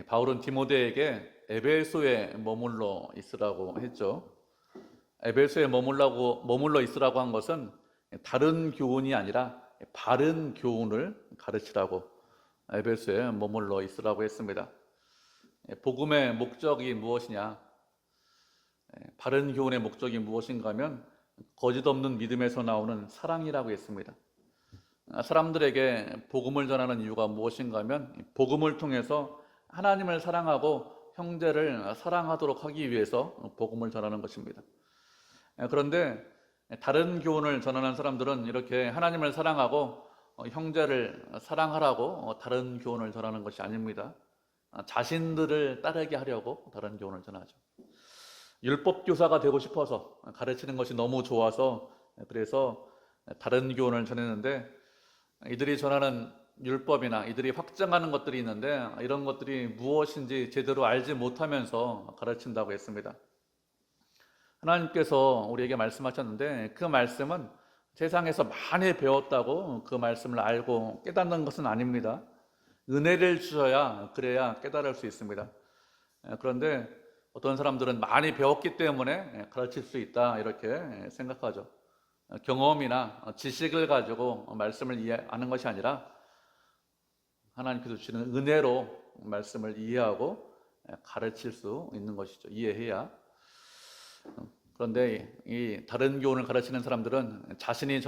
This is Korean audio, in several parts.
바울은 디모데에게 에베소에 머물러 있으라고 했죠. 에베소에 머물러 있으라고 한 것은 다른 교훈이 아니라 바른 교훈을 가르치라고 에베소에 머물러 있으라고 했습니다. 복음의 목적이 무엇이냐? 바른 교훈의 목적이 무엇인가 하면 거짓 없는 믿음에서 나오는 사랑이라고 했습니다. 사람들에게 복음을 전하는 이유가 무엇인가 하면 복음을 통해서 하나님을 사랑하고 형제를 사랑하도록 하기 위해서 복음을 전하는 것입니다. 그런데 다른 교훈을 전하는 사람들은 이렇게 하나님을 사랑하고 형제를 사랑하라고 다른 교훈을 전하는 것이 아닙니다. 자신들을 따르게 하려고 다른 교훈을 전하죠. 율법 교사가 되고 싶어서 가르치는 것이 너무 좋아서 그래서 다른 교훈을 전했는데 이들이 전하는 율법이나 이들이 확정하는 것들이 있는데 이런 것들이 무엇인지 제대로 알지 못하면서 가르친다고 했습니다. 하나님께서 우리에게 말씀하셨는데 그 말씀은 세상에서 많이 배웠다고 그 말씀을 알고 깨닫는 것은 아닙니다. 은혜를 주셔야 그래야 깨달을 수 있습니다. 그런데 어떤 사람들은 많이 배웠기 때문에 가르칠 수 있다 이렇게 생각하죠. 경험이나 지식을 가지고 말씀을 이해하는 것이 아니라 하나님께서 주시는 은혜로 말씀을 이해하고 가르칠 수 있는 것이죠. 이해해야. 그런데 이 다른 교훈을 가르치는 사람들은 자신이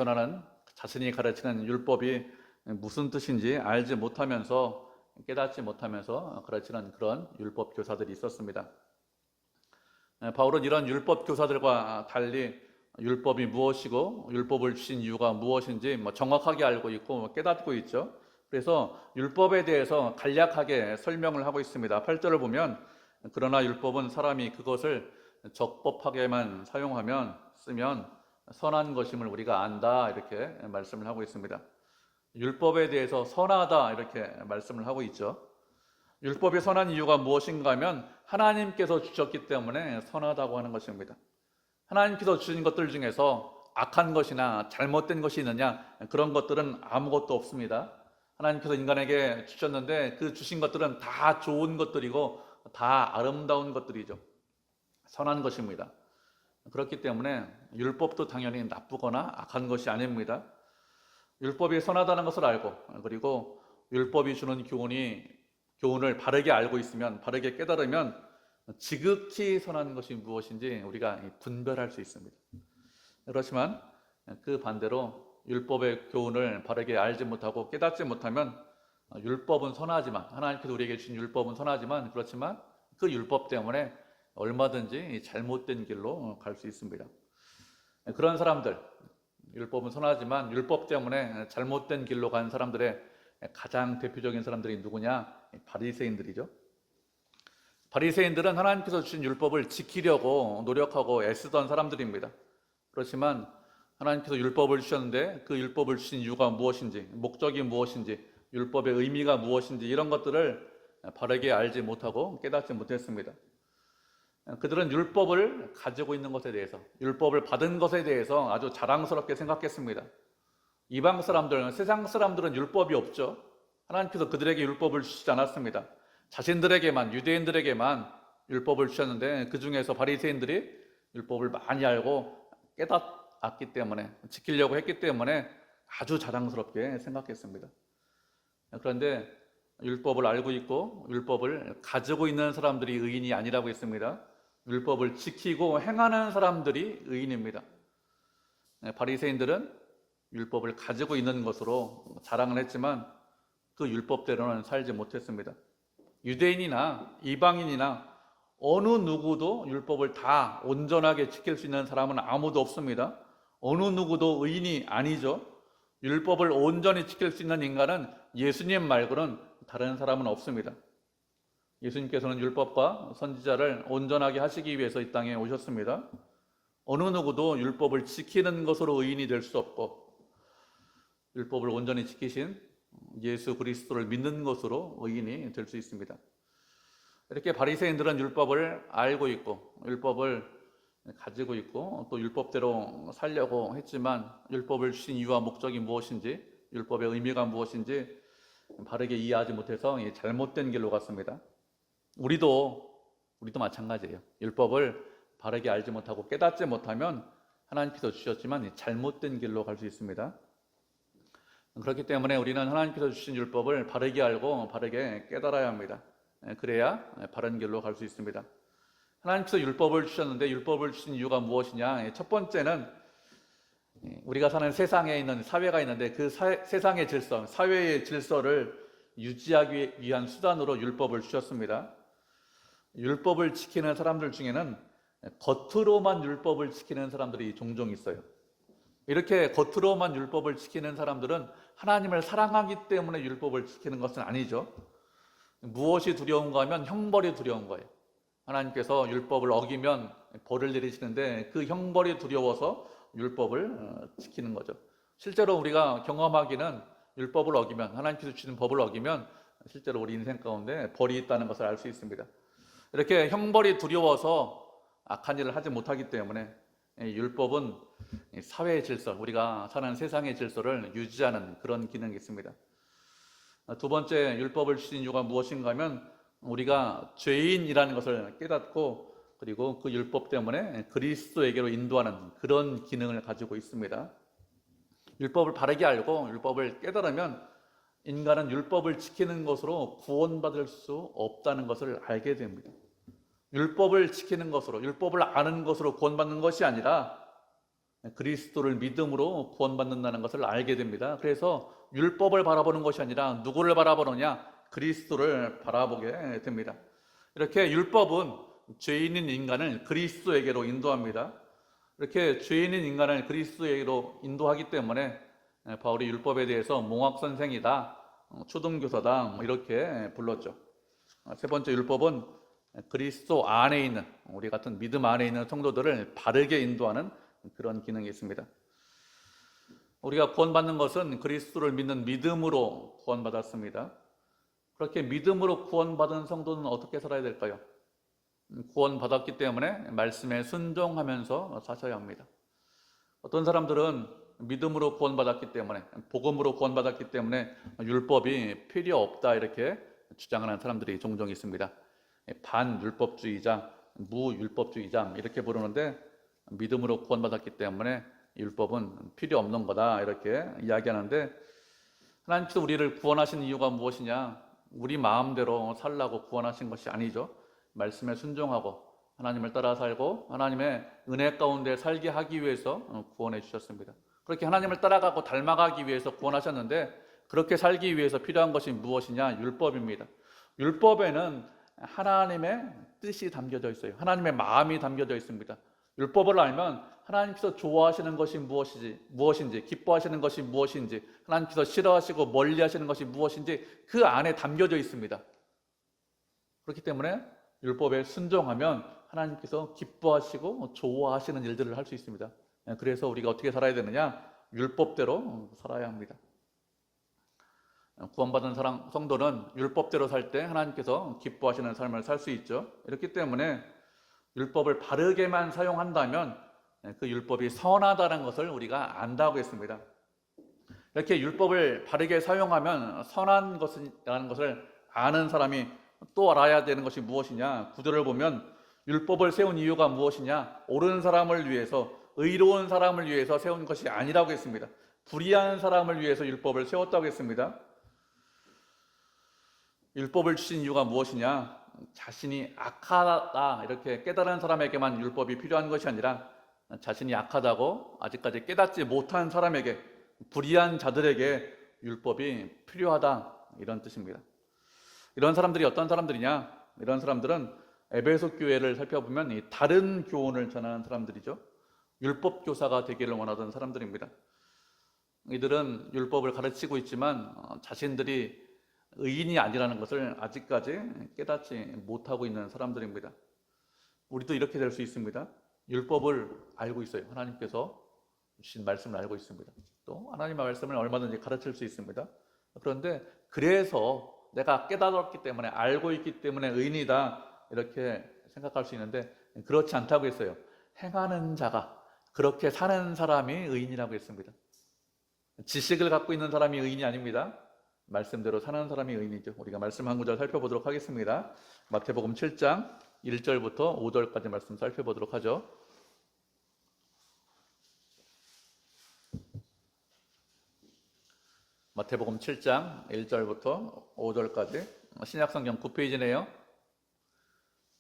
가르치는 율법이 무슨 뜻인지 알지 못하면서 깨닫지 못하면서 가르치는 그런 율법 교사들이 있었습니다. 바울은 이런 율법 교사들과 달리 율법이 무엇이고 율법을 주신 이유가 무엇인지 정확하게 알고 있고 깨닫고 있죠. 그래서 율법에 대해서 간략하게 설명을 하고 있습니다. 8절을 보면 그러나 율법은 사람이 그것을 적법하게만 쓰면 선한 것임을 우리가 안다 이렇게 말씀을 하고 있습니다. 율법에 대해서 선하다 이렇게 말씀을 하고 있죠. 율법이 선한 이유가 무엇인가 하면 하나님께서 주셨기 때문에 선하다고 하는 것입니다. 하나님께서 주신 것들 중에서 악한 것이나 잘못된 것이 있느냐 그런 것들은 아무것도 없습니다. 하나님께서 인간에게 주셨는데 그 주신 것들은 다 좋은 것들이고 다 아름다운 것들이죠. 선한 것입니다. 그렇기 때문에 율법도 당연히 나쁘거나 악한 것이 아닙니다. 율법이 선하다는 것을 알고 그리고 율법이 주는 교훈을 바르게 알고 있으면 바르게 깨달으면 지극히 선한 것이 무엇인지 우리가 분별할 수 있습니다. 그렇지만 그 반대로 율법의 교훈을 바르게 알지 못하고 깨닫지 못하면 율법은 선하지만 하나님께서 우리에게 주신 율법은 선하지만 그렇지만 그 율법 때문에 얼마든지 잘못된 길로 갈 수 있습니다. 그런 사람들, 율법은 선하지만 율법 때문에 잘못된 길로 간 사람들의 가장 대표적인 사람들이 누구냐? 바리새인들이죠. 바리새인들은 하나님께서 주신 율법을 지키려고 노력하고 애쓰던 사람들입니다. 그렇지만 하나님께서 율법을 주셨는데 그 율법을 주신 이유가 무엇인지, 목적이 무엇인지, 율법의 의미가 무엇인지 이런 것들을 바르게 알지 못하고 깨닫지 못했습니다. 그들은 율법을 가지고 있는 것에 대해서, 율법을 받은 것에 대해서 아주 자랑스럽게 생각했습니다. 이방 사람들, 세상 사람들은 율법이 없죠. 하나님께서 그들에게 율법을 주시지 않았습니다. 자신들에게만, 유대인들에게만 율법을 주셨는데 그 중에서 바리새인들이 율법을 많이 알고 깨닫았기 때문에, 지키려고 했기 때문에 아주 자랑스럽게 생각했습니다. 그런데 율법을 알고 있고 율법을 가지고 있는 사람들이 의인이 아니라고 했습니다. 율법을 지키고 행하는 사람들이 의인입니다. 바리새인들은 율법을 가지고 있는 것으로 자랑을 했지만 그 율법대로는 살지 못했습니다. 유대인이나 이방인이나 어느 누구도 율법을 다 온전하게 지킬 수 있는 사람은 아무도 없습니다. 어느 누구도 의인이 아니죠. 율법을 온전히 지킬 수 있는 인간은 예수님 말고는 다른 사람은 없습니다. 예수님께서는 율법과 선지자를 온전하게 하시기 위해서 이 땅에 오셨습니다. 어느 누구도 율법을 지키는 것으로 의인이 될 수 없고 율법을 온전히 지키신 예수 그리스도를 믿는 것으로 의인이 될 수 있습니다. 이렇게 바리새인들은 율법을 알고 있고 율법을 가지고 있고 또 율법대로 살려고 했지만 율법을 주신 이유와 목적이 무엇인지 율법의 의미가 무엇인지 바르게 이해하지 못해서 잘못된 길로 갔습니다. 우리도 마찬가지예요. 율법을 바르게 알지 못하고 깨닫지 못하면 하나님께서 주셨지만 잘못된 길로 갈 수 있습니다. 그렇기 때문에 우리는 하나님께서 주신 율법을 바르게 알고 바르게 깨달아야 합니다. 그래야 바른 길로 갈 수 있습니다. 하나님께서 율법을 주셨는데 율법을 주신 이유가 무엇이냐? 첫 번째는 우리가 사는 세상에 있는 사회가 있는데 그 세상의 질서, 사회의 질서를 유지하기 위한 수단으로 율법을 주셨습니다. 율법을 지키는 사람들 중에는 겉으로만 율법을 지키는 사람들이 종종 있어요. 이렇게 겉으로만 율법을 지키는 사람들은 하나님을 사랑하기 때문에 율법을 지키는 것은 아니죠. 무엇이 두려운가 하면 형벌이 두려운 거예요. 하나님께서 율법을 어기면 벌을 내리시는데 그 형벌이 두려워서 율법을 지키는 거죠. 실제로 우리가 경험하기는 율법을 어기면, 하나님께서 주시는 법을 어기면 실제로 우리 인생 가운데 벌이 있다는 것을 알 수 있습니다. 이렇게 형벌이 두려워서 악한 일을 하지 못하기 때문에 율법은 사회의 질서, 우리가 사는 세상의 질서를 유지하는 그런 기능이 있습니다. 두 번째, 율법을 주신 이유가 무엇인가 하면 우리가 죄인이라는 것을 깨닫고 그리고 그 율법 때문에 그리스도에게로 인도하는 그런 기능을 가지고 있습니다. 율법을 바르게 알고 율법을 깨달으면 인간은 율법을 지키는 것으로 구원받을 수 없다는 것을 알게 됩니다. 율법을 지키는 것으로, 율법을 아는 것으로 구원받는 것이 아니라 그리스도를 믿음으로 구원받는다는 것을 알게 됩니다. 그래서 율법을 바라보는 것이 아니라 누구를 바라보느냐? 그리스도를 바라보게 됩니다. 이렇게 율법은 죄인인 인간을 그리스도에게로 인도합니다. 이렇게 죄인인 인간을 그리스도에게로 인도하기 때문에 바울이 율법에 대해서 몽학선생이다, 초등교사다 이렇게 불렀죠. 세 번째, 율법은 그리스도 안에 있는 우리 같은 믿음 안에 있는 성도들을 바르게 인도하는 그런 기능이 있습니다. 우리가 구원받는 것은 그리스도를 믿는 믿음으로 구원받았습니다. 그렇게 믿음으로 구원받은 성도는 어떻게 살아야 될까요? 구원받았기 때문에 말씀에 순종하면서 사셔야 합니다. 어떤 사람들은 믿음으로 구원받았기 때문에, 복음으로 구원받았기 때문에 율법이 필요 없다 이렇게 주장하는 사람들이 종종 있습니다. 반율법주의자, 무율법주의자 이렇게 부르는데 믿음으로 구원받았기 때문에 율법은 필요 없는 거다 이렇게 이야기하는데, 하나님께서 우리를 구원하신 이유가 무엇이냐? 우리 마음대로 살라고 구원하신 것이 아니죠. 말씀에 순종하고 하나님을 따라 살고 하나님의 은혜 가운데 살게 하기 위해서 구원해 주셨습니다. 그렇게 하나님을 따라가고 닮아가기 위해서 구원하셨는데, 그렇게 살기 위해서 필요한 것이 무엇이냐? 율법입니다. 율법에는 하나님의 뜻이 담겨져 있어요. 하나님의 마음이 담겨져 있습니다. 율법을 알면 하나님께서 좋아하시는 것이 무엇인지, 기뻐하시는 것이 무엇인지, 하나님께서 싫어하시고 멀리하시는 것이 무엇인지 그 안에 담겨져 있습니다. 그렇기 때문에 율법에 순종하면 하나님께서 기뻐하시고 좋아하시는 일들을 할 수 있습니다. 그래서 우리가 어떻게 살아야 되느냐? 율법대로 살아야 합니다. 구원받은 성도는 율법대로 살 때 하나님께서 기뻐하시는 삶을 살 수 있죠. 이렇기 때문에 율법을 바르게만 사용한다면 그 율법이 선하다는 것을 우리가 안다고 했습니다. 이렇게 율법을 바르게 사용하면 선한 것이라는 것을 아는 사람이 또 알아야 되는 것이 무엇이냐? 구절을 보면 율법을 세운 이유가 무엇이냐? 옳은 사람을 위해서, 의로운 사람을 위해서 세운 것이 아니라고 했습니다. 불의한 사람을 위해서 율법을 세웠다고 했습니다. 율법을 주신 이유가 무엇이냐? 자신이 악하다 이렇게 깨달은 사람에게만 율법이 필요한 것이 아니라 자신이 악하다고 아직까지 깨닫지 못한 사람에게, 불의한 자들에게 율법이 필요하다 이런 뜻입니다. 이런 사람들이 어떤 사람들이냐? 이런 사람들은 에베소 교회를 살펴보면 이 다른 교훈을 전하는 사람들이죠. 율법 교사가 되기를 원하던 사람들입니다. 이들은 율법을 가르치고 있지만 자신들이 의인이 아니라는 것을 아직까지 깨닫지 못하고 있는 사람들입니다. 우리도 이렇게 될 수 있습니다. 율법을 알고 있어요. 하나님께서 주신 말씀을 알고 있습니다. 또 하나님의 말씀을 얼마든지 가르칠 수 있습니다. 그런데 그래서 내가 깨달았기 때문에, 알고 있기 때문에 의인이다 이렇게 생각할 수 있는데 그렇지 않다고 했어요. 행하는 자가, 그렇게 사는 사람이 의인이라고 했습니다. 지식을 갖고 있는 사람이 의인이 아닙니다. 말씀대로 사는 사람이 의인이죠. 우리가 말씀 한 구절 살펴보도록 하겠습니다. 마태복음 7장 1절부터 5절까지 말씀 살펴보도록 하죠. 마태복음 7장 1절부터 5절까지 신약성경 9페이지네요.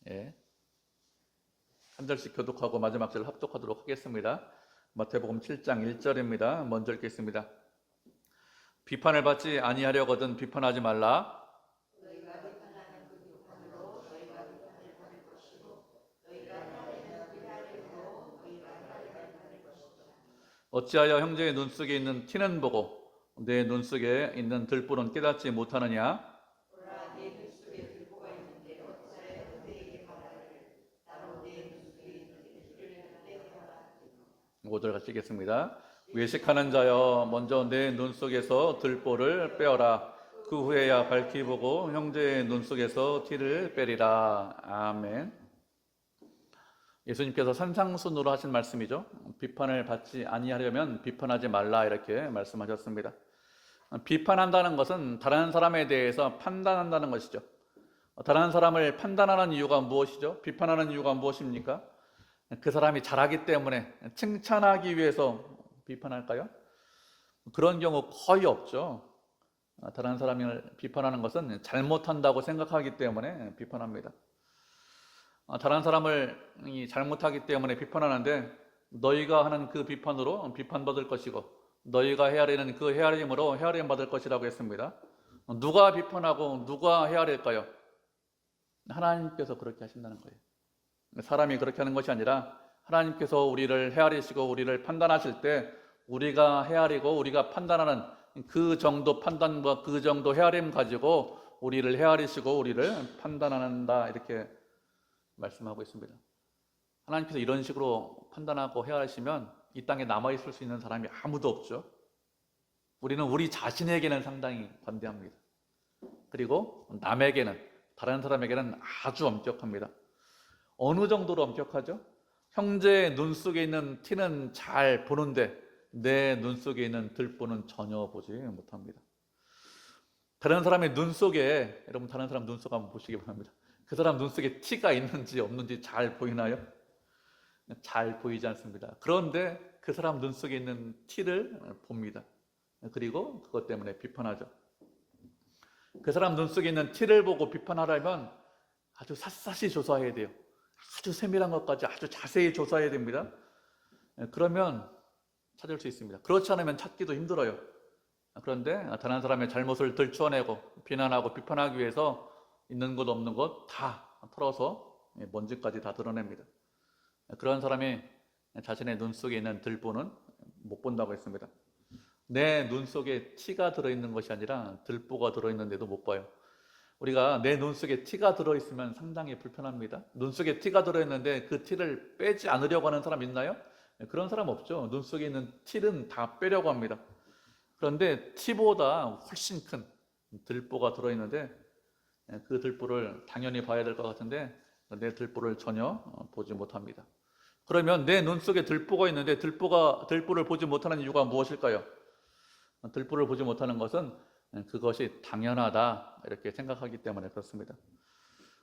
예. 한 절씩 교독하고 마지막 절 합독하도록 하겠습니다. 마태복음 7장 1절입니다. 먼저 읽겠습니다. 비판을 받지 아니하려거든 비판하지 말라. 어찌하여 형제의 눈 속에 있는 티는 보고 내 눈 속에 있는 들보는 깨닫지 못하느냐? 5절 같이 읽겠습니다. 외식하는 자여 먼저 내 눈 속에서 들보를 빼어라. 그 후에야 밝히 보고 형제의 눈 속에서 티를 빼리라. 아멘. 예수님께서 산상순으로 하신 말씀이죠. 비판을 받지 아니하려면 비판하지 말라 이렇게 말씀하셨습니다. 비판한다는 것은 다른 사람에 대해서 판단한다는 것이죠. 다른 사람을 판단하는 이유가 무엇이죠? 비판하는 이유가 무엇입니까? 그 사람이 잘하기 때문에 칭찬하기 위해서 비판할까요? 그런 경우 거의 없죠. 다른 사람을 비판하는 것은 잘못한다고 생각하기 때문에 비판합니다. 다른 사람을 잘못하기 때문에 비판하는데 너희가 하는 그 비판으로 비판받을 것이고 너희가 헤아리는 그 헤아림으로 헤아림 받을 것이라고 했습니다. 누가 비판하고 누가 헤아릴까요? 하나님께서 그렇게 하신다는 거예요. 사람이 그렇게 하는 것이 아니라 하나님께서 우리를 헤아리시고 우리를 판단하실 때 우리가 헤아리고 우리가 판단하는 그 정도 판단과 그 정도 헤아림 가지고 우리를 헤아리시고 우리를 판단한다 이렇게 말씀하고 있습니다. 하나님께서 이런 식으로 판단하고 헤아리시면 이 땅에 남아있을 수 있는 사람이 아무도 없죠. 우리는 우리 자신에게는 상당히 관대합니다. 그리고 남에게는, 다른 사람에게는 아주 엄격합니다. 어느 정도로 엄격하죠? 형제의 눈 속에 있는 티는 잘 보는데 내 눈 속에 있는 들보는 전혀 보지 못합니다. 다른 사람의 눈 속에, 여러분 다른 사람 눈 속 한번 보시기 바랍니다. 그 사람 눈 속에 티가 있는지 없는지 잘 보이나요? 잘 보이지 않습니다. 그런데 그 사람 눈 속에 있는 티를 봅니다. 그리고 그것 때문에 비판하죠. 그 사람 눈 속에 있는 티를 보고 비판하려면 아주 샅샅이 조사해야 돼요. 아주 세밀한 것까지 아주 자세히 조사해야 됩니다. 그러면 찾을 수 있습니다. 그렇지 않으면 찾기도 힘들어요. 그런데 다른 사람의 잘못을 들추어내고 비난하고 비판하기 위해서 있는 것 없는 것 다 털어서 먼지까지 다 드러냅니다. 그런 사람이 자신의 눈 속에 있는 들보는 못 본다고 했습니다. 내 눈 속에 티가 들어있는 것이 아니라 들보가 들어있는데도 못 봐요. 우리가 내 눈 속에 티가 들어있으면 상당히 불편합니다. 눈 속에 티가 들어있는데 그 티를 빼지 않으려고 하는 사람 있나요? 그런 사람 없죠. 눈 속에 있는 티는 다 빼려고 합니다. 그런데 티보다 훨씬 큰 들보가 들어있는데 그 들보를 당연히 봐야 될 것 같은데 내 들보를 전혀 보지 못합니다. 그러면 내 눈 속에 들보가 있는데 들보를 보지 못하는 이유가 무엇일까요? 들보를 보지 못하는 것은 그것이 당연하다 이렇게 생각하기 때문에 그렇습니다.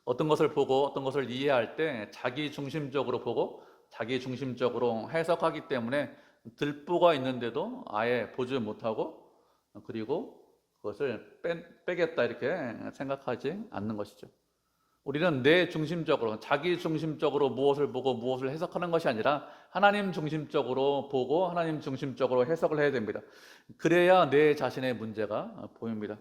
어떤 것을 보고 어떤 것을 이해할 때 자기 중심적으로 보고 자기 중심적으로 해석하기 때문에 들보가 있는데도 아예 보지 못하고 그리고 그것을 빼겠다 이렇게 생각하지 않는 것이죠. 우리는 내 중심적으로, 자기 중심적으로 무엇을 보고 무엇을 해석하는 것이 아니라 하나님 중심적으로 보고 하나님 중심적으로 해석을 해야 됩니다. 그래야 내 자신의 문제가 보입니다.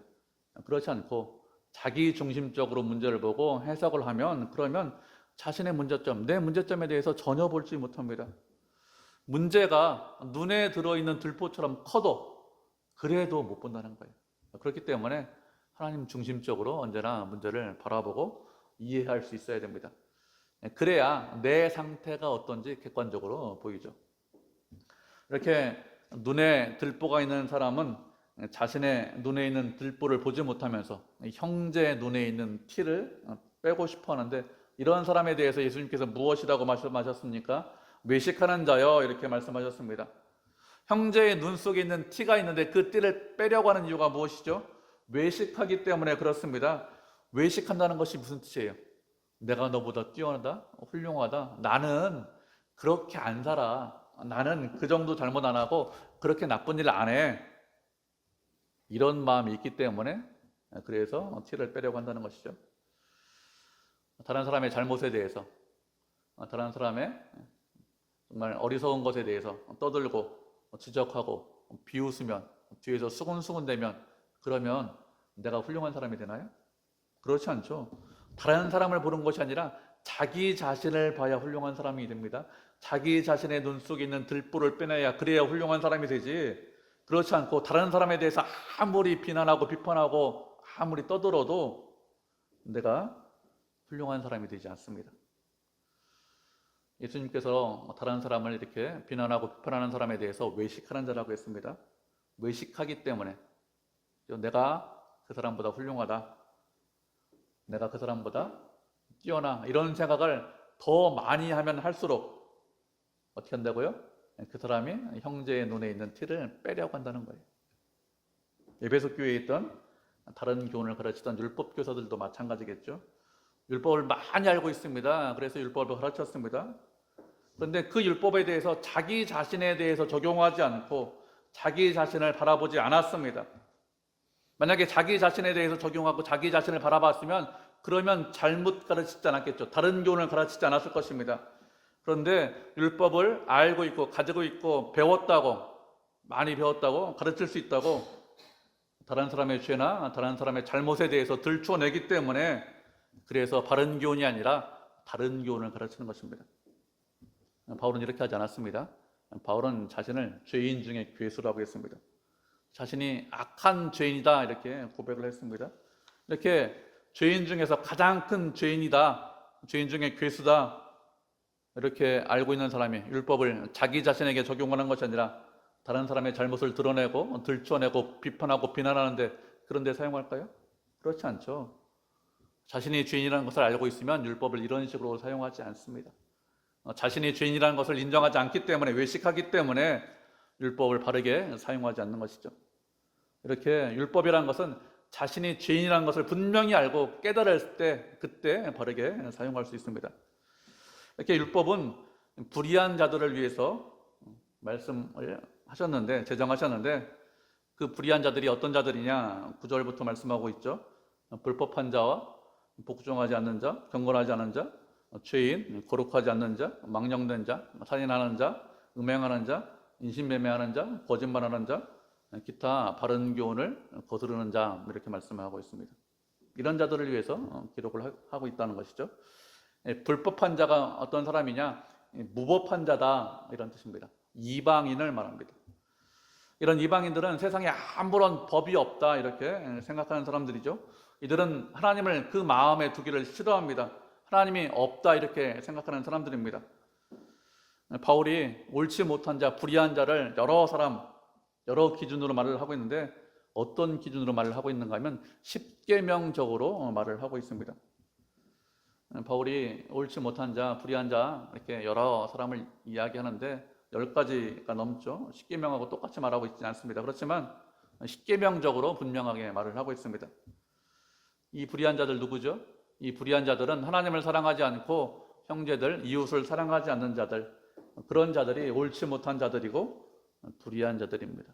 그렇지 않고 자기 중심적으로 문제를 보고 해석을 하면 그러면 자신의 문제점, 내 문제점에 대해서 전혀 보지 못합니다. 문제가 눈에 들어있는 들보처럼 커도 그래도 못 본다는 거예요. 그렇기 때문에 하나님 중심적으로 언제나 문제를 바라보고 이해할 수 있어야 됩니다. 그래야 내 상태가 어떤지 객관적으로 보이죠. 이렇게 눈에 들보가 있는 사람은 자신의 눈에 있는 들보를 보지 못하면서 형제의 눈에 있는 티를 빼고 싶어 하는데 이런 사람에 대해서 예수님께서 무엇이라고 말씀하셨습니까? 외식하는 자여 이렇게 말씀하셨습니다. 형제의 눈 속에 있는 티가 있는데 그 띠를 빼려고 하는 이유가 무엇이죠? 외식하기 때문에 그렇습니다. 외식한다는 것이 무슨 뜻이에요? 내가 너보다 뛰어나다? 훌륭하다? 나는 그렇게 안 살아. 나는 그 정도 잘못 안 하고 그렇게 나쁜 일 안 해. 이런 마음이 있기 때문에 그래서 티를 빼려고 한다는 것이죠. 다른 사람의 잘못에 대해서, 다른 사람의 정말 어리석은 것에 대해서 떠들고 지적하고 비웃으면, 뒤에서 수근수근대면, 그러면 내가 훌륭한 사람이 되나요? 그렇지 않죠. 다른 사람을 보는 것이 아니라 자기 자신을 봐야 훌륭한 사람이 됩니다. 자기 자신의 눈 속에 있는 들보를 빼내야, 그래야 훌륭한 사람이 되지. 그렇지 않고 다른 사람에 대해서 아무리 비난하고 비판하고 아무리 떠들어도 내가 훌륭한 사람이 되지 않습니다. 예수님께서 다른 사람을 이렇게 비난하고 비판하는 사람에 대해서 외식하는 자라고 했습니다. 외식하기 때문에 내가 그 사람보다 훌륭하다, 내가 그 사람보다 뛰어나, 이런 생각을 더 많이 하면 할수록 어떻게 한다고요? 그 사람이 형제의 눈에 있는 티를 빼려고 한다는 거예요. 에베소 교회에 있던 다른 교훈을 가르치던 율법 교사들도 마찬가지겠죠. 율법을 많이 알고 있습니다. 그래서 율법을 가르쳤습니다. 그런데 그 율법에 대해서 자기 자신에 대해서 적용하지 않고 자기 자신을 바라보지 않았습니다. 만약에 자기 자신에 대해서 적용하고 자기 자신을 바라봤으면 그러면 잘못 가르치지 않았겠죠. 다른 교훈을 가르치지 않았을 것입니다. 그런데 율법을 알고 있고 가지고 있고 배웠다고, 많이 배웠다고, 가르칠 수 있다고 다른 사람의 죄나 다른 사람의 잘못에 대해서 들춰내기 때문에, 그래서 바른 교훈이 아니라 다른 교훈을 가르치는 것입니다. 바울은 이렇게 하지 않았습니다. 바울은 자신을 죄인 중에 괴수라고 했습니다. 자신이 악한 죄인이다 이렇게 고백을 했습니다. 이렇게 죄인 중에서 가장 큰 죄인이다, 죄인 중에 괴수다, 이렇게 알고 있는 사람이 율법을 자기 자신에게 적용하는 것이 아니라 다른 사람의 잘못을 드러내고 들춰내고 비판하고 비난하는데, 그런 데 사용할까요? 그렇지 않죠. 자신이 죄인이라는 것을 알고 있으면 율법을 이런 식으로 사용하지 않습니다. 자신이 죄인이라는 것을 인정하지 않기 때문에, 외식하기 때문에 율법을 바르게 사용하지 않는 것이죠. 이렇게 율법이라는 것은 자신이 죄인이라는 것을 분명히 알고 깨달을 때, 그때 바르게 사용할 수 있습니다. 이렇게 율법은 불의한 자들을 위해서 말씀을 하셨는데, 제정하셨는데, 그 불의한 자들이 어떤 자들이냐 9절부터 말씀하고 있죠. 불법한 자와 복종하지 않는 자, 경건하지 않은 자, 죄인, 거룩하지 않는 자, 망령된 자, 살인하는 자, 음행하는 자, 인신매매하는 자, 거짓말하는 자, 기타 바른 교훈을 거스르는 자, 이렇게 말씀하고 있습니다. 이런 자들을 위해서 기록을 하고 있다는 것이죠. 불법한 자가 어떤 사람이냐? 무법한 자다, 이런 뜻입니다. 이방인을 말합니다. 이런 이방인들은 세상에 아무런 법이 없다 이렇게 생각하는 사람들이죠. 이들은 하나님을 그 마음에 두기를 싫어합니다. 하나님이 없다 이렇게 생각하는 사람들입니다. 바울이 옳지 못한 자, 불의한 자를 여러 사람, 여러 기준으로 말을 하고 있는데, 어떤 기준으로 말을 하고 있는가 하면 십계명적으로 말을 하고 있습니다. 바울이 옳지 못한 자, 불의한 자 이렇게 여러 사람을 이야기하는데 10가지가 넘죠. 십계명하고 똑같이 말하고 있지 않습니다. 그렇지만 십계명적으로 분명하게 말을 하고 있습니다. 이 불의한 자들 누구죠? 이 불의한 자들은 하나님을 사랑하지 않고 형제들, 이웃을 사랑하지 않는 자들, 그런 자들이 옳지 못한 자들이고 불의한 자들입니다.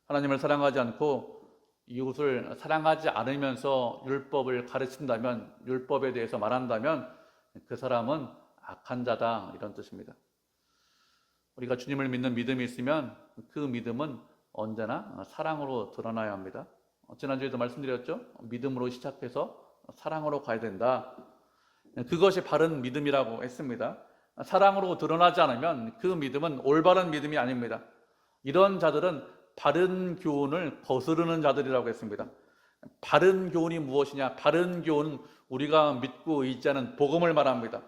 하나님을 사랑하지 않고 이웃을 사랑하지 않으면서 율법을 가르친다면, 율법에 대해서 말한다면 그 사람은 악한 자다, 이런 뜻입니다. 우리가 주님을 믿는 믿음이 있으면 그 믿음은 언제나 사랑으로 드러나야 합니다. 지난주에도 말씀드렸죠. 믿음으로 시작해서 사랑으로 가야 된다. 그것이 바른 믿음이라고 했습니다. 사랑으로 드러나지 않으면 그 믿음은 올바른 믿음이 아닙니다. 이런 자들은 바른 교훈을 거스르는 자들이라고 했습니다. 바른 교훈이 무엇이냐? 바른 교훈은 우리가 믿고 의지하는 복음을 말합니다.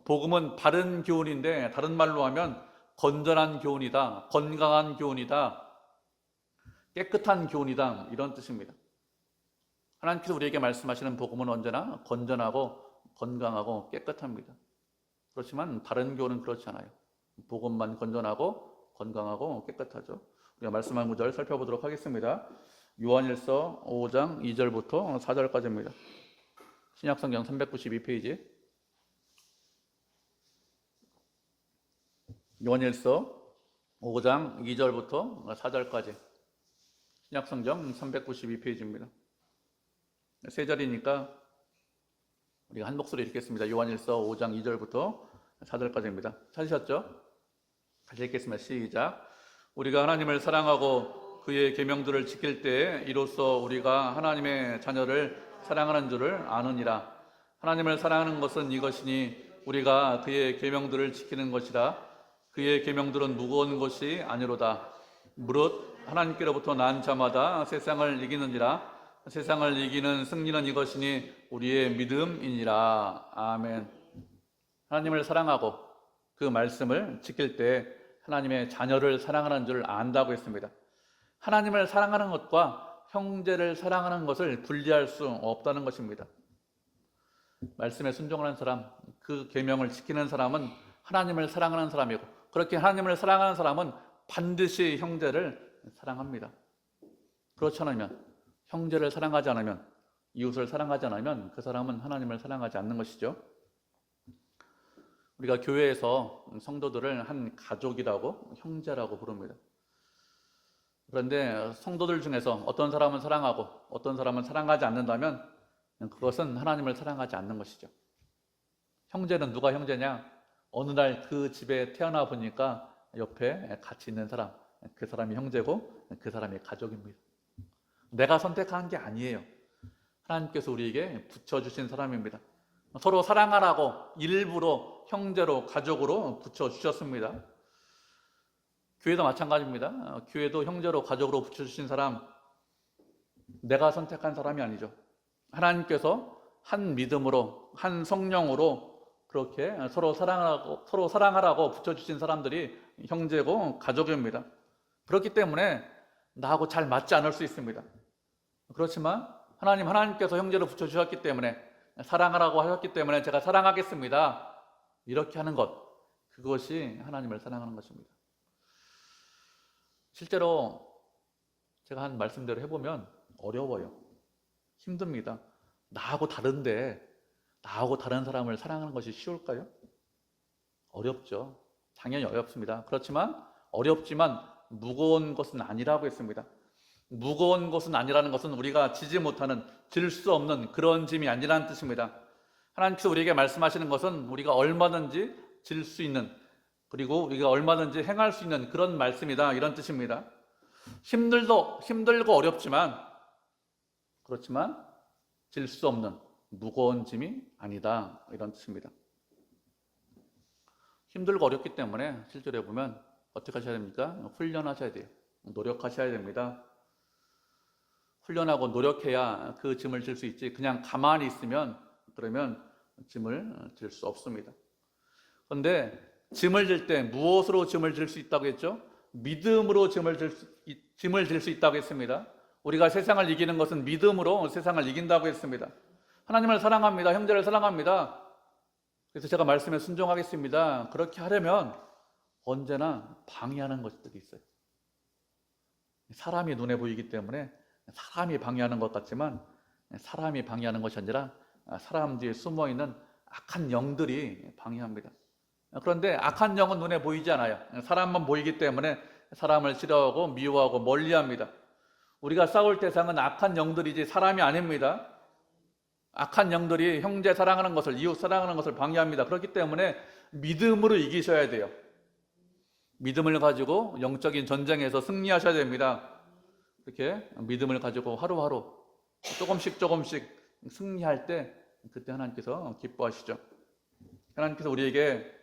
복음은 바른 교훈인데, 다른 말로 하면 건전한 교훈이다, 건강한 교훈이다, 깨끗한 교훈이다, 이런 뜻입니다. 하나님께서 우리에게 말씀하시는 복음은 언제나 건전하고 건강하고 깨끗합니다. 그렇지만 다른 교훈은 그렇지 않아요. 복음만 건전하고 건강하고 깨끗하죠. 우리가 말씀한 구절 살펴보도록 하겠습니다. 요한일서 5장 2절부터 4절까지입니다. 신약성경 392페이지. 요한일서 5장 2절부터 4절까지. 신약성경 392페이지입니다. 세 절이니까 우리가 한 목소리 읽겠습니다. 요한일서 5장 2절부터 4절까지입니다. 찾으셨죠? 같이 읽겠습니다. 시작. 우리가 하나님을 사랑하고 그의 계명들을 지킬 때에 이로써 우리가 하나님의 자녀를 사랑하는 줄을 아느니라. 하나님을 사랑하는 것은 이것이니 우리가 그의 계명들을 지키는 것이라. 그의 계명들은 무거운 것이 아니로다. 무릇 하나님께로부터 난 자마다 세상을 이기느니라. 세상을 이기는 승리는 이것이니 우리의 믿음이니라. 아멘. 하나님을 사랑하고 그 말씀을 지킬 때 하나님의 자녀를 사랑하는 줄 안다고 했습니다. 하나님을 사랑하는 것과 형제를 사랑하는 것을 분리할 수 없다는 것입니다. 말씀에 순종하는 사람, 그 계명을 지키는 사람은 하나님을 사랑하는 사람이고, 그렇게 하나님을 사랑하는 사람은 반드시 형제를 사랑합니다. 그렇지 않으면, 형제를 사랑하지 않으면, 이웃을 사랑하지 않으면 그 사람은 하나님을 사랑하지 않는 것이죠. 우리가 교회에서 성도들을 한 가족이라고, 형제라고 부릅니다. 그런데 성도들 중에서 어떤 사람은 사랑하고 어떤 사람은 사랑하지 않는다면 그것은 하나님을 사랑하지 않는 것이죠. 형제는 누가 형제냐? 어느 날 그 집에 태어나 보니까 옆에 같이 있는 사람, 그 사람이 형제고 그 사람이 가족입니다. 내가 선택한 게 아니에요. 하나님께서 우리에게 붙여주신 사람입니다. 서로 사랑하라고 일부러 형제로, 가족으로 붙여주셨습니다. 교회도 마찬가지입니다. 교회도 형제로, 가족으로 붙여주신 사람, 내가 선택한 사람이 아니죠. 하나님께서 한 믿음으로, 한 성령으로 그렇게 서로 사랑하라고 붙여주신 사람들이 형제고 가족입니다. 그렇기 때문에 나하고 잘 맞지 않을 수 있습니다. 그렇지만 하나님께서 형제로 붙여주셨기 때문에, 사랑하라고 하셨기 때문에 제가 사랑하겠습니다. 이렇게 하는 것, 그것이 하나님을 사랑하는 것입니다. 실제로 제가 한 말씀대로 해보면 어려워요. 힘듭니다. 나하고 다른데 나하고 다른 사람을 사랑하는 것이 쉬울까요? 어렵죠. 당연히 어렵습니다. 그렇지만 어렵지만 무거운 것은 아니라고 했습니다. 무거운 것은 아니라는 것은 우리가 지지 못하는, 질 수 없는 그런 짐이 아니라는 뜻입니다. 하나님께서 우리에게 말씀하시는 것은 우리가 얼마든지 질 수 있는, 그리고 우리가 얼마든지 행할 수 있는 그런 말씀이다, 이런 뜻입니다. 힘들고 어렵지만, 그렇지만 질 수 없는 무거운 짐이 아니다, 이런 뜻입니다. 힘들고 어렵기 때문에 실제로 보면 어떻게 하셔야 됩니까? 훈련하셔야 돼요. 노력하셔야 됩니다. 훈련하고 노력해야 그 짐을 질 수 있지, 그냥 가만히 있으면 그러면 짐을 질 수 없습니다. 그런데 짐을 질 때 무엇으로 짐을 질 수 있다고 했죠? 믿음으로 짐을 질 수 있다고 했습니다. 우리가 세상을 이기는 것은 믿음으로 세상을 이긴다고 했습니다. 하나님을 사랑합니다. 형제를 사랑합니다. 그래서 제가 말씀에 순종하겠습니다. 그렇게 하려면 언제나 방해하는 것들이 있어요. 사람이 눈에 보이기 때문에 사람이 방해하는 것 같지만 사람이 방해하는 것이 아니라 사람 뒤에 숨어있는 악한 영들이 방해합니다. 그런데 악한 영은 눈에 보이지 않아요. 사람만 보이기 때문에 사람을 싫어하고 미워하고 멀리합니다. 우리가 싸울 대상은 악한 영들이지 사람이 아닙니다. 악한 영들이 형제 사랑하는 것을, 이웃 사랑하는 것을 방해합니다. 그렇기 때문에 믿음으로 이기셔야 돼요. 믿음을 가지고 영적인 전쟁에서 승리하셔야 됩니다. 이렇게 믿음을 가지고 하루하루 조금씩 승리할 때 그때 하나님께서 기뻐하시죠. 하나님께서 우리에게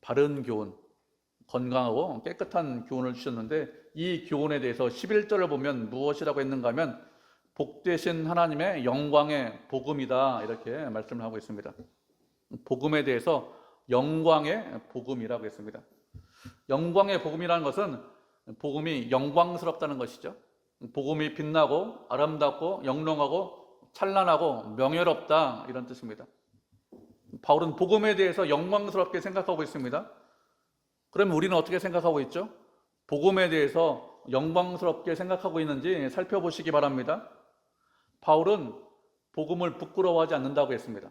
바른 교훈, 건강하고 깨끗한 교훈을 주셨는데, 이 교훈에 대해서 11절을 보면 무엇이라고 했는가 하면 복되신 하나님의 영광의 복음이다, 이렇게 말씀을 하고 있습니다. 복음에 대해서 영광의 복음이라고 했습니다. 영광의 복음이라는 것은 복음이 영광스럽다는 것이죠. 복음이 빛나고 아름답고 영롱하고 찬란하고 명예롭다, 이런 뜻입니다. 바울은 복음에 대해서 영광스럽게 생각하고 있습니다. 그러면 우리는 어떻게 생각하고 있죠? 복음에 대해서 영광스럽게 생각하고 있는지 살펴보시기 바랍니다. 바울은 복음을 부끄러워하지 않는다고 했습니다.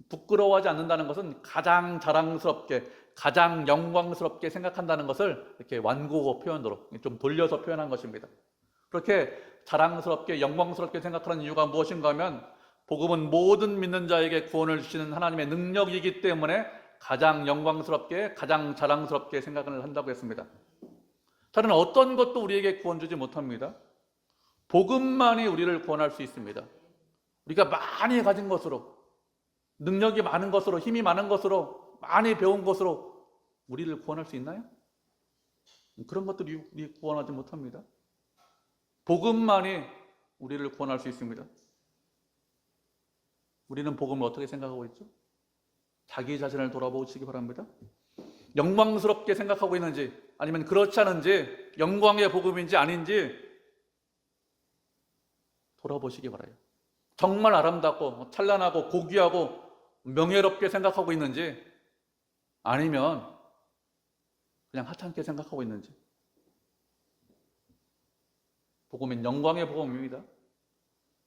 부끄러워하지 않는다는 것은 가장 자랑스럽게, 가장 영광스럽게 생각한다는 것을 이렇게 완곡어 표현으로 좀 돌려서 표현한 것입니다. 그렇게 자랑스럽게, 영광스럽게 생각하는 이유가 무엇인가 하면 복음은 모든 믿는 자에게 구원을 주시는 하나님의 능력이기 때문에 가장 영광스럽게, 가장 자랑스럽게 생각을 한다고 했습니다. 다른 어떤 것도 우리에게 구원 주지 못합니다. 복음만이 우리를 구원할 수 있습니다. 우리가 많이 가진 것으로, 능력이 많은 것으로, 힘이 많은 것으로, 많이 배운 것으로 우리를 구원할 수 있나요? 그런 것들이 우리 구원하지 못합니다. 복음만이 우리를 구원할 수 있습니다. 우리는 복음을 어떻게 생각하고 있죠? 자기 자신을 돌아보시기 바랍니다. 영광스럽게 생각하고 있는지, 아니면 그렇지 않은지, 영광의 복음인지 아닌지 돌아보시기 바라요. 정말 아름답고 찬란하고 고귀하고 명예롭게 생각하고 있는지, 아니면 그냥 하찮게 생각하고 있는지. 복음은 영광의 복음입니다.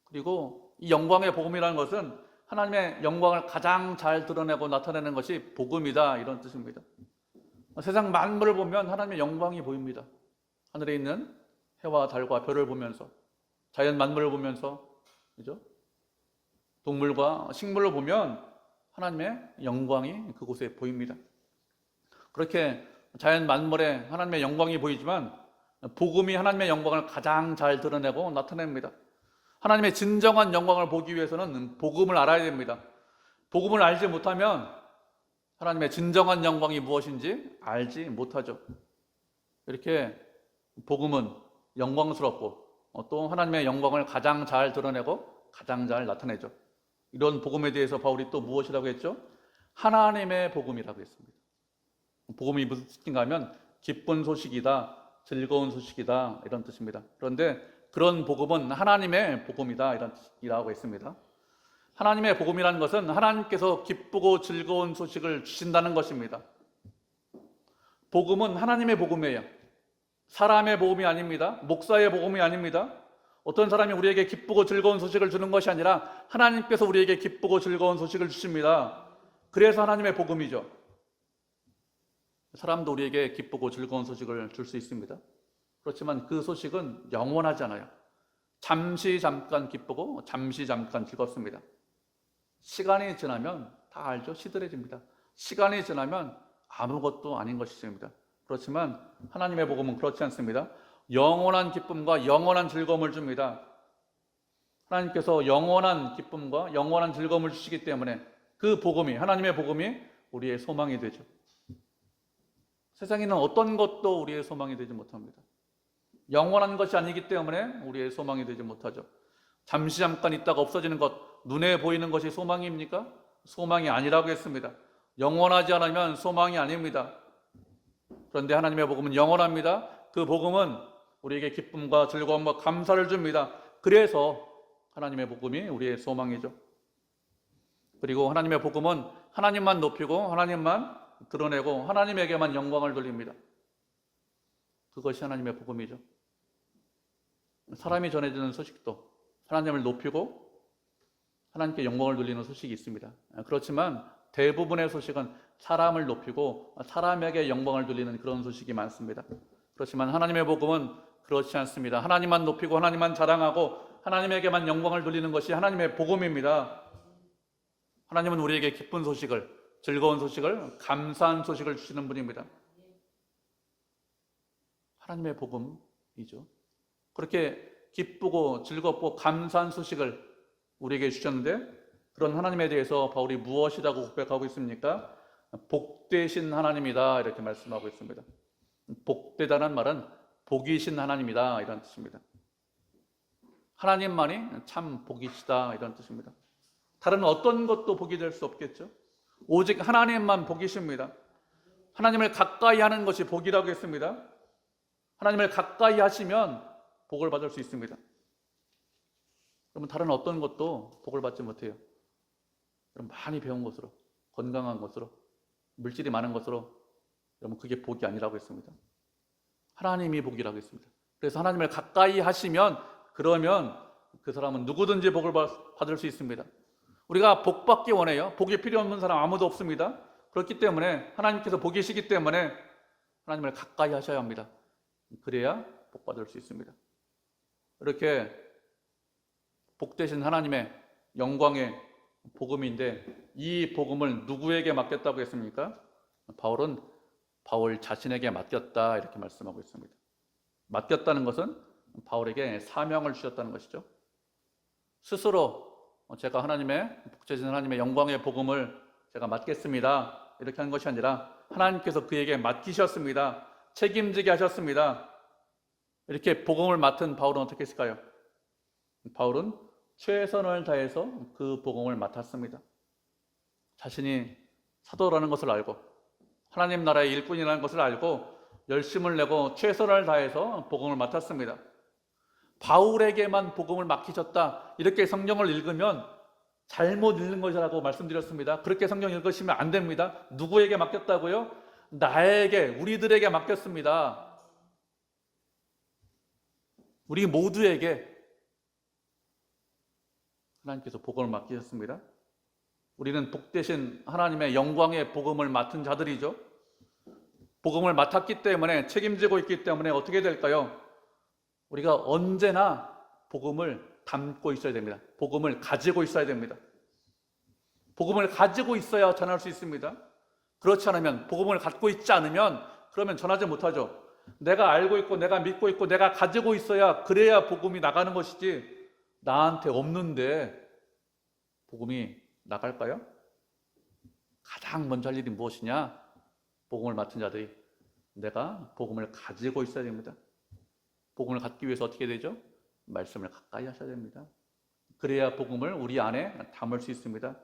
그리고 이 영광의 복음이라는 것은 하나님의 영광을 가장 잘 드러내고 나타내는 것이 복음이다, 이런 뜻입니다. 세상 만물을 보면 하나님의 영광이 보입니다. 하늘에 있는 해와 달과 별을 보면서, 자연 만물을 보면서, 그죠? 동물과 식물을 보면 하나님의 영광이 그곳에 보입니다. 그렇게 자연 만물에 하나님의 영광이 보이지만 복음이 하나님의 영광을 가장 잘 드러내고 나타냅니다. 하나님의 진정한 영광을 보기 위해서는 복음을 알아야 됩니다. 복음을 알지 못하면 하나님의 진정한 영광이 무엇인지 알지 못하죠. 이렇게 복음은 영광스럽고 또 하나님의 영광을 가장 잘 드러내고 가장 잘 나타내죠. 이런 복음에 대해서 바울이 또 무엇이라고 했죠? 하나님의 복음이라고 했습니다. 복음이 무슨 뜻인가 하면 기쁜 소식이다, 즐거운 소식이다, 이런 뜻입니다. 그런데 그런 복음은 하나님의 복음이다, 이런 뜻이라고 했습니다. 하나님의 복음이라는 것은 하나님께서 기쁘고 즐거운 소식을 주신다는 것입니다. 복음은 하나님의 복음이에요. 사람의 복음이 아닙니다. 목사의 복음이 아닙니다. 어떤 사람이 우리에게 기쁘고 즐거운 소식을 주는 것이 아니라 하나님께서 우리에게 기쁘고 즐거운 소식을 주십니다. 그래서 하나님의 복음이죠. 사람도 우리에게 기쁘고 즐거운 소식을 줄 수 있습니다. 그렇지만 그 소식은 영원하지 않아요. 잠시 잠깐 기쁘고 잠시 잠깐 즐겁습니다. 시간이 지나면 다 알죠? 시들해집니다. 시간이 지나면 아무것도 아닌 것이 됩니다. 그렇지만 하나님의 복음은 그렇지 않습니다. 영원한 기쁨과 영원한 즐거움을 줍니다. 하나님께서 영원한 기쁨과 영원한 즐거움을 주시기 때문에 그 복음이, 하나님의 복음이 우리의 소망이 되죠. 세상에는 어떤 것도 우리의 소망이 되지 못합니다. 영원한 것이 아니기 때문에 우리의 소망이 되지 못하죠. 잠시 잠깐 있다가 없어지는 것, 눈에 보이는 것이 소망입니까? 소망이 아니라고 했습니다. 영원하지 않으면 소망이 아닙니다. 그런데 하나님의 복음은 영원합니다. 그 복음은 우리에게 기쁨과 즐거움과 감사를 줍니다. 그래서 하나님의 복음이 우리의 소망이죠. 그리고 하나님의 복음은 하나님만 높이고 하나님만 드러내고 하나님에게만 영광을 돌립니다. 그것이 하나님의 복음이죠. 사람이 전해주는 소식도 하나님을 높이고 하나님께 영광을 돌리는 소식이 있습니다. 그렇지만 대부분의 소식은 사람을 높이고 사람에게 영광을 돌리는 그런 소식이 많습니다. 그렇지만 하나님의 복음은 그렇지 않습니다. 하나님만 높이고 하나님만 자랑하고 하나님에게만 영광을 돌리는 것이 하나님의 복음입니다. 하나님은 우리에게 기쁜 소식을, 즐거운 소식을, 감사한 소식을 주시는 분입니다. 하나님의 복음이죠. 그렇게 기쁘고 즐겁고 감사한 소식을 우리에게 주셨는데 그런 하나님에 대해서 바울이 무엇이라고 고백하고 있습니까? 복되신 하나님이다, 이렇게 말씀하고 있습니다. 복되다는 말은 복이신 하나님이다, 이런 뜻입니다. 하나님만이 참 복이시다, 이런 뜻입니다. 다른 어떤 것도 복이 될 수 없겠죠. 오직 하나님만 복이십니다. 하나님을 가까이 하는 것이 복이라고 했습니다. 하나님을 가까이 하시면 복을 받을 수 있습니다. 그러면 다른 어떤 것도 복을 받지 못해요. 그럼 많이 배운 것으로, 건강한 것으로, 물질이 많은 것으로, 여러분 그게 복이 아니라고 했습니다. 하나님이 복이라고 했습니다. 그래서 하나님을 가까이 하시면, 그러면 그 사람은 누구든지 복을 받을 수 있습니다. 우리가 복 받기 원해요. 복이 필요 없는 사람 아무도 없습니다. 그렇기 때문에 하나님께서 복이시기 때문에 하나님을 가까이 하셔야 합니다. 그래야 복 받을 수 있습니다. 이렇게 복되신 하나님의 영광의 복음인데, 이 복음을 누구에게 맡겼다고 했습니까? 바울은 바울 자신에게 맡겼다 이렇게 말씀하고 있습니다. 맡겼다는 것은 바울에게 사명을 주셨다는 것이죠. 스스로 제가 하나님의 복되신 하나님의 영광의 복음을 제가 맡겠습니다 이렇게 한 것이 아니라 하나님께서 그에게 맡기셨습니다. 책임지게 하셨습니다. 이렇게 복음을 맡은 바울은 어떻게 했을까요? 바울은 최선을 다해서 그 복음을 맡았습니다. 자신이 사도라는 것을 알고 하나님 나라의 일꾼이라는 것을 알고 열심을 내고 최선을 다해서 복음을 맡았습니다. 바울에게만 복음을 맡기셨다 이렇게 성경을 읽으면 잘못 읽는 것이라고 말씀드렸습니다. 그렇게 성경 읽으시면 안 됩니다. 누구에게 맡겼다고요? 나에게, 우리들에게 맡겼습니다. 우리 모두에게 하나님께서 복음을 맡기셨습니다. 우리는 복되신 하나님의 영광의 복음을 맡은 자들이죠. 복음을 맡았기 때문에, 책임지고 있기 때문에 어떻게 될까요? 우리가 언제나 복음을 담고 있어야 됩니다. 복음을 가지고 있어야 됩니다. 복음을 가지고 있어야 전할 수 있습니다. 그렇지 않으면, 복음을 갖고 있지 않으면 그러면 전하지 못하죠. 내가 알고 있고 내가 믿고 있고 내가 가지고 있어야, 그래야 복음이 나가는 것이지, 나한테 없는데 복음이 나갈까요? 가장 먼저 할 일이 무엇이냐? 복음을 맡은 자들이 내가 복음을 가지고 있어야 됩니다. 복음을 갖기 위해서 어떻게 되죠? 말씀을 가까이 하셔야 됩니다. 그래야 복음을 우리 안에 담을 수 있습니다.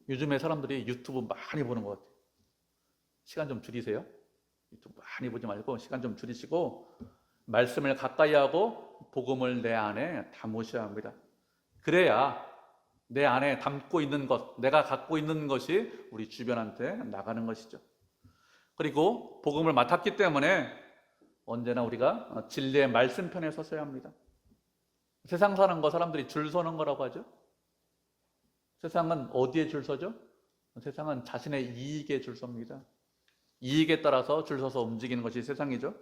요즘에 사람들이 유튜브 많이 보는 것 같아요. 시간 좀 줄이세요. 유튜브 많이 보지 말고 시간 좀 줄이시고 말씀을 가까이 하고 복음을 내 안에 담으셔야 합니다. 그래야 내 안에 담고 있는 것, 내가 갖고 있는 것이 우리 주변한테 나가는 것이죠. 그리고 복음을 맡았기 때문에 언제나 우리가 진리의 말씀편에 섰어야 합니다. 세상 사는 거 사람들이 줄 서는 거라고 하죠. 세상은 어디에 줄 서죠? 세상은 자신의 이익에 줄 섭니다. 이익에 따라서 줄 서서 움직이는 것이 세상이죠.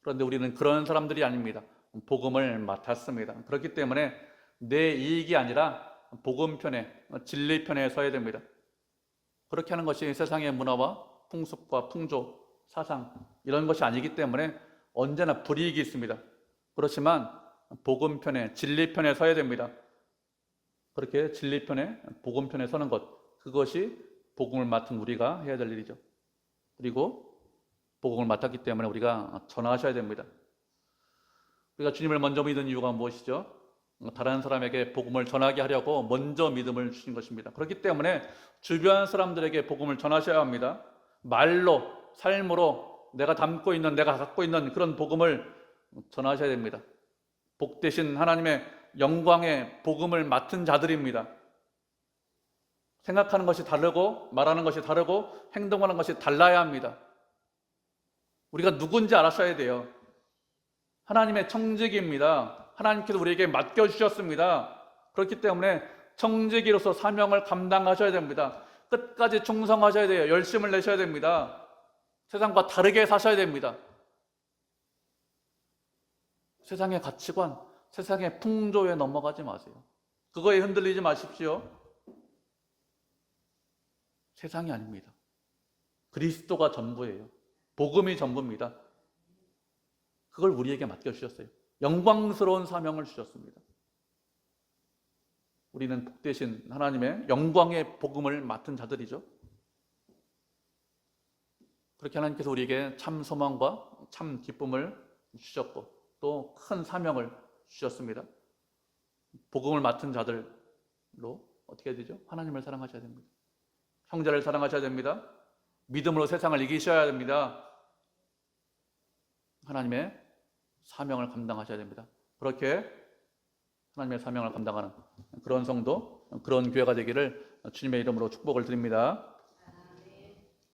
그런데 우리는 그런 사람들이 아닙니다. 복음을 맡았습니다. 그렇기 때문에 내 이익이 아니라 복음편에, 진리편에 서야 됩니다. 그렇게 하는 것이 세상의 문화와 풍습과 풍조, 사상 이런 것이 아니기 때문에 언제나 불이익이 있습니다. 그렇지만 복음편에, 진리편에 서야 됩니다. 그렇게 진리편에, 복음편에 서는 것, 그것이 복음을 맡은 우리가 해야 될 일이죠. 그리고 복음을 맡았기 때문에 우리가 전하셔야 됩니다. 우리가 주님을 먼저 믿은 이유가 무엇이죠? 다른 사람에게 복음을 전하게 하려고 먼저 믿음을 주신 것입니다. 그렇기 때문에 주변 사람들에게 복음을 전하셔야 합니다. 말로, 삶으로 내가 담고 있는, 내가 갖고 있는 그런 복음을 전하셔야 됩니다. 복되신 하나님의 영광의 복음을 맡은 자들입니다. 생각하는 것이 다르고 말하는 것이 다르고 행동하는 것이 달라야 합니다. 우리가 누군지 알아셔야 돼요. 하나님의 청지기입니다. 하나님께서 우리에게 맡겨주셨습니다. 그렇기 때문에 청지기로서 사명을 감당하셔야 됩니다. 끝까지 충성하셔야 돼요. 열심을 내셔야 됩니다. 세상과 다르게 사셔야 됩니다. 세상의 가치관, 세상의 풍조에 넘어가지 마세요. 그거에 흔들리지 마십시오. 세상이 아닙니다. 그리스도가 전부예요. 복음이 전부입니다. 그걸 우리에게 맡겨주셨어요. 영광스러운 사명을 주셨습니다. 우리는 복되신 하나님의 영광의 복음을 맡은 자들이죠. 그렇게 하나님께서 우리에게 참 소망과 참 기쁨을 주셨고 또 큰 사명을 주셨습니다. 복음을 맡은 자들로 어떻게 해야 되죠? 하나님을 사랑하셔야 됩니다. 형제를 사랑하셔야 됩니다. 믿음으로 세상을 이기셔야 됩니다. 하나님의 사명을 감당하셔야 됩니다. 그렇게 하나님의 사명을 감당하는 그런 성도, 그런 교회가 되기를 주님의 이름으로 축복을 드립니다.